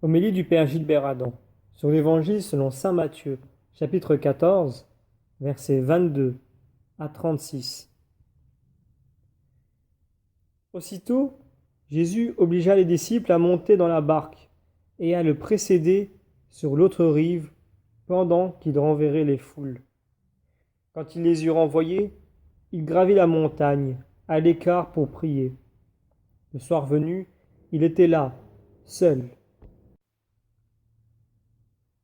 Homélie du Père Gilbert Adam sur l'Évangile selon saint Matthieu, chapitre 14, versets 22 à 36. Aussitôt, Jésus obligea les disciples à monter dans la barque et à le précéder sur l'autre rive pendant qu'il renverrait les foules. Quand il les eut renvoyés, il gravit la montagne à l'écart pour prier. Le soir venu, il était là, seul.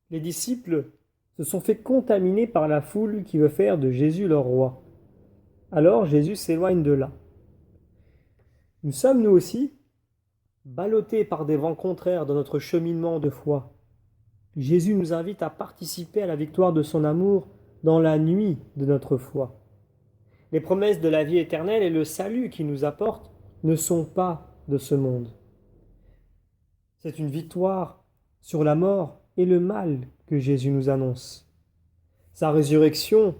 Les disciples se sont fait contaminer par la foule qui veut faire de Jésus leur roi. Alors Jésus s'éloigne de là. Nous sommes, nous aussi, ballottés par des vents contraires dans notre cheminement de foi. Jésus nous invite à participer à la victoire de son amour dans la nuit de notre foi. Les promesses de la vie éternelle et le salut qu'il nous apporte ne sont pas de ce monde. C'est une victoire sur la mort et le mal que Jésus nous annonce. Sa résurrection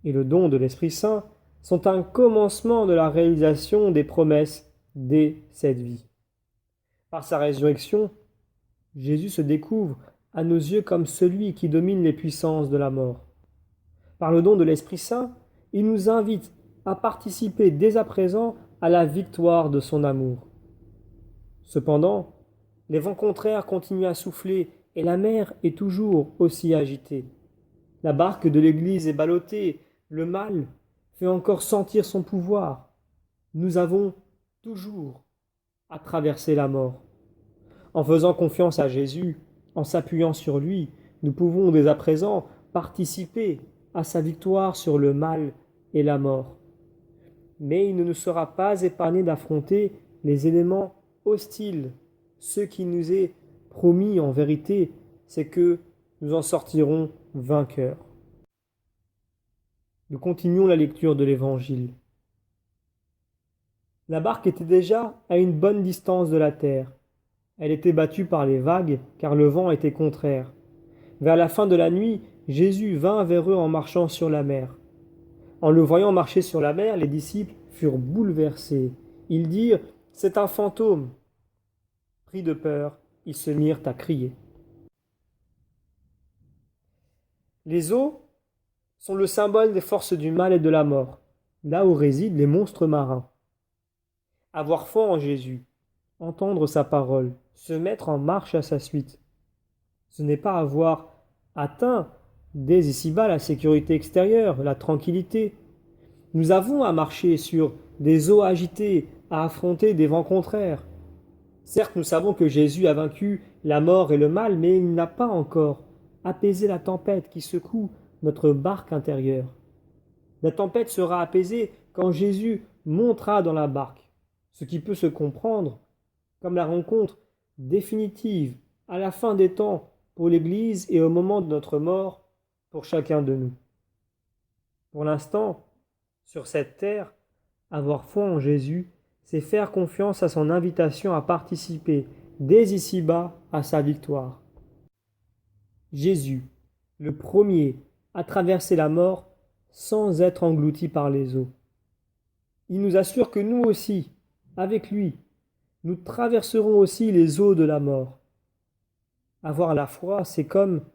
et le don de l'Esprit Saint sont un commencement de la réalisation des promesses dès cette vie. Par sa résurrection, Jésus se découvre à nos yeux comme celui qui domine les puissances de la mort. Par le don de l'Esprit Saint, il nous invite à participer dès à présent à la victoire de son amour. Cependant, les vents contraires continuent à souffler et la mer est toujours aussi agitée. La barque de l'Église est ballottée, le mal fait encore sentir son pouvoir. Nous avons toujours à traverser la mort. En faisant confiance à Jésus, en s'appuyant sur lui, nous pouvons dès à présent participer à sa victoire sur le mal et la mort. Mais il ne nous sera pas épargné d'affronter les éléments hostiles. Ce qui nous est promis en vérité, c'est que nous en sortirons vainqueurs. Nous continuons la lecture de l'Évangile. La barque était déjà à une bonne distance de la terre. Elle était battue par les vagues, car le vent était contraire. Vers la fin de la nuit, Jésus vint vers eux en marchant sur la mer. En le voyant marcher sur la mer, les disciples furent bouleversés. Ils dirent : « C'est un fantôme !» Pris de peur, ils se mirent à crier. Les eaux sont le symbole des forces du mal et de la mort, là où résident les monstres marins. Avoir foi en Jésus, entendre sa parole, se mettre en marche à sa suite, ce n'est pas avoir atteint dès ici-bas la sécurité extérieure, la tranquillité. Nous avons à marcher sur des eaux agitées, à affronter des vents contraires. Certes, nous savons que Jésus a vaincu la mort et le mal, mais il n'a pas encore apaisé la tempête qui secoue notre barque intérieure. La tempête sera apaisée quand Jésus montera dans la barque, ce qui peut se comprendre comme la rencontre définitive à la fin des temps pour l'Église et au moment de notre mort pour chacun de nous. Pour l'instant, sur cette terre, avoir foi en Jésus, c'est faire confiance à son invitation à participer dès ici-bas à sa victoire. Jésus, le premier à traverser la mort sans être englouti par les eaux. Il nous assure que nous aussi, avec lui, nous traverserons aussi les eaux de la mort. Avoir la foi, c'est comme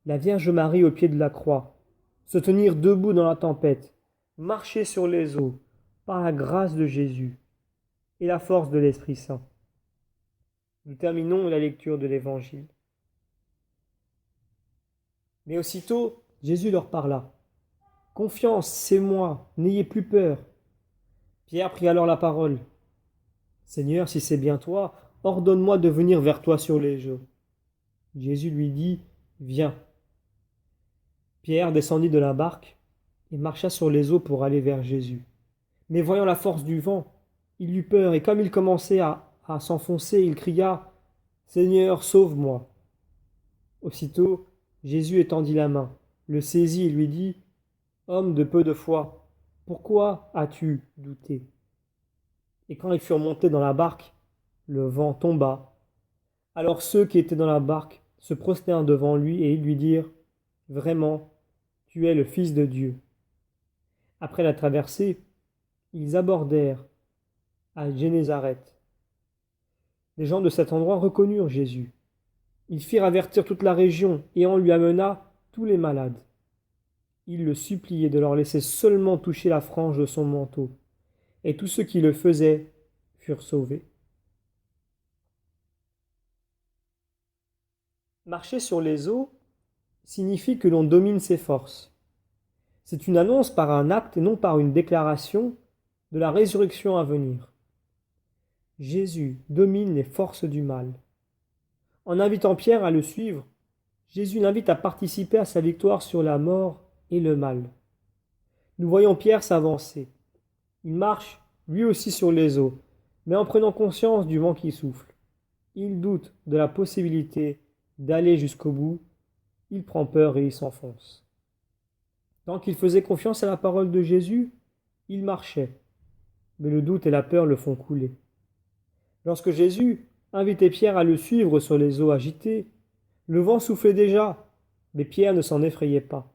la Vierge Marie au pied de la croix, se tenir debout dans la tempête, marcher sur les eaux, par la grâce de Jésus et la force de l'Esprit Saint. Nous terminons la lecture de l'Évangile. Mais aussitôt, Jésus leur parla. « Confiance, c'est moi, n'ayez plus peur. » Pierre prit alors la parole. « Seigneur, si c'est bien toi, ordonne-moi de venir vers toi sur les eaux. » Jésus lui dit : « Viens. » Pierre descendit de la barque et marcha sur les eaux pour aller vers Jésus. Mais voyant la force du vent, il eut peur, et comme il commençait à s'enfoncer, il cria : « Seigneur, sauve-moi !» Aussitôt, Jésus étendit la main, le saisit et lui dit : « Homme de peu de foi, pourquoi as-tu douté ? » Et quand ils furent montés dans la barque, le vent tomba. Alors ceux qui étaient dans la barque se prosternèrent devant lui et ils lui dirent : « Vraiment, tu es le Fils de Dieu. » Après la traversée, ils abordèrent à Génézareth. Les gens de cet endroit reconnurent Jésus. Ils firent avertir toute la région, et on lui amena tous les malades. Ils le suppliaient de leur laisser seulement toucher la frange de son manteau, et tous ceux qui le faisaient furent sauvés. Marcher sur les eaux signifie que l'on domine ses forces. C'est une annonce par un acte et non par une déclaration de la résurrection à venir. Jésus domine les forces du mal. En invitant Pierre à le suivre, Jésus l'invite à participer à sa victoire sur la mort et le mal. Nous voyons Pierre s'avancer. Il marche, lui aussi, sur les eaux, mais en prenant conscience du vent qui souffle. Il doute de la possibilité d'aller jusqu'au bout. Il prend peur et il s'enfonce. Tant qu'il faisait confiance à la parole de Jésus, il marchait, mais le doute et la peur le font couler. Lorsque Jésus invitait Pierre à le suivre sur les eaux agitées, le vent soufflait déjà, mais Pierre ne s'en effrayait pas.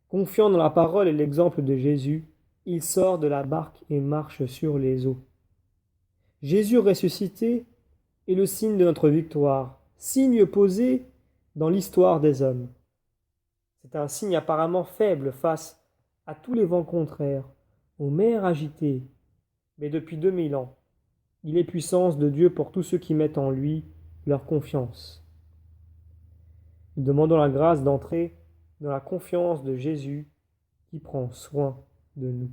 Confiant dans la parole et l'exemple de Jésus, il sort de la barque et marche sur les eaux. Jésus ressuscité est le signe de notre victoire, signe posé dans l'histoire des hommes. C'est un signe apparemment faible face à tous les vents contraires, aux mers agitées, mais depuis 2000 ans, il est puissance de Dieu pour tous ceux qui mettent en lui leur confiance. Nous demandons la grâce d'entrer dans la confiance de Jésus qui prend soin de nous.